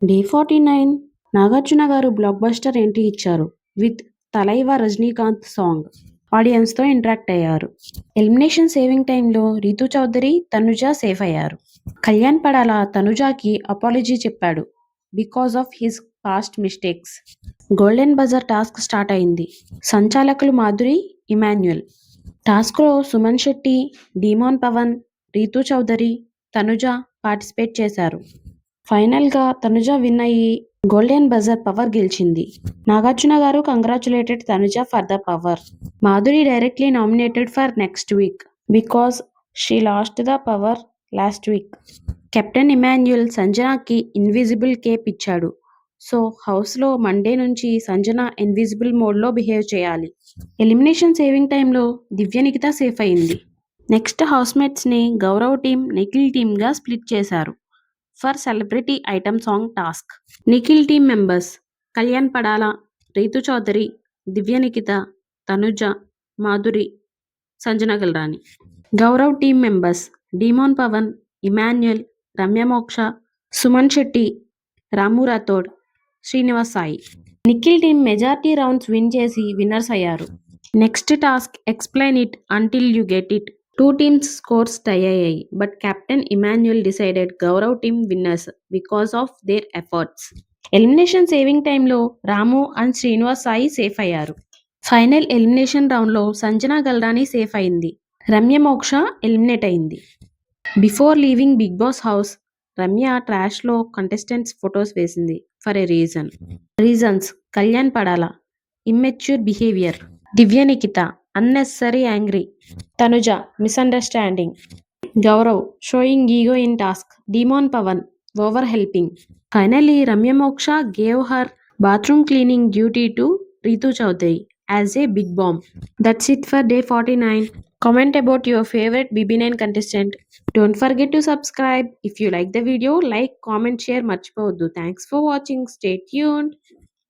Day 49 Nagarjuna garu blockbuster entry ఇచ్చారు with Thalaiva Rajinikanth song. ఆడియన్స్తో interact అయ్యారు. ఎలిమినేషన్ సేవింగ్ టైంలో రీతూ చౌదరి, తనుజ సేఫ్ అయ్యారు. కళ్యాణ్ పడాల తనుజాకి అపాలజీ చెప్పాడు because of his past mistakes. Golden buzzer task start అయింది. సంచాలకులు మాధురి, ఇమాన్యుయల్. టాస్క్లో సుమన్ శెట్టి, డీమోన్ పవన్, రీతూ చౌదరి, తనుజ పార్టిసిపేట్ చేశారు. ఫైనల్గా తనుజ విన్ అయ్యి గోల్డెన్ బజర్ పవర్ గెలిచింది. Nagarjuna garu congratulated Tanuja for the power. Madhuri directly nominated for next week because she lost the power last week. Captain Emmanuel సంజనాకి invisible cape ఇచ్చాడు. So హౌస్లో మండే నుంచి సంజన ఇన్విజిబుల్ మోడ్లో బిహేవ్ చేయాలి. ఎలిమినేషన్ సేవింగ్ టైంలో దివ్యనిఖిత సేఫ్ అయింది. నెక్స్ట్ హౌస్మేట్స్ని గౌరవ్ టీం, నిఖిల్ టీమ్గా స్ప్లిట్ చేశారు for celebrity item song task. Nikhil team members Kalyan Padala, Rithu Chowdary, Divya Nikhita, Tanuja, Madhuri, Sanjana Galrani. Gaurav team members Demon Pavan, Emmanuel, Ramya Moksha, Suman Shetty, Ramu Rathod, Srinivas Sai. Nikhil team majority rounds win చేసి విన్నర్స్ అయ్యారు. Next task explain it until you get it. Two teams scores tie అయ్యాయి but captain Emmanuel decided Gaurav team winners because of their efforts. Elimination saving టైంలో Ramu and Srinivas Sai safe అయ్యారు. Final elimination రౌండ్లో Sanjana Galrani safe అయింది. Ramya Moksha eliminate అయింది. Before leaving Bigg Boss house Ramya ట్రాష్లో contestants photos వేసింది for a reasons Kalyan Padala immature behaviour, Divya Nikhita unnecessary angry, Tanuja misunderstanding, Gaurav showing ego in task, Demon Pavan over helping. Finally, Ramya Moksha gave her bathroom cleaning duty to Ritu Chaudhary as a big bomb. That's it for day 49. Comment about your favorite BB9 contestant. Don't forget to subscribe. If you like the video, like, comment, share. Marchipovoddu. Thanks for watching. Stay tuned.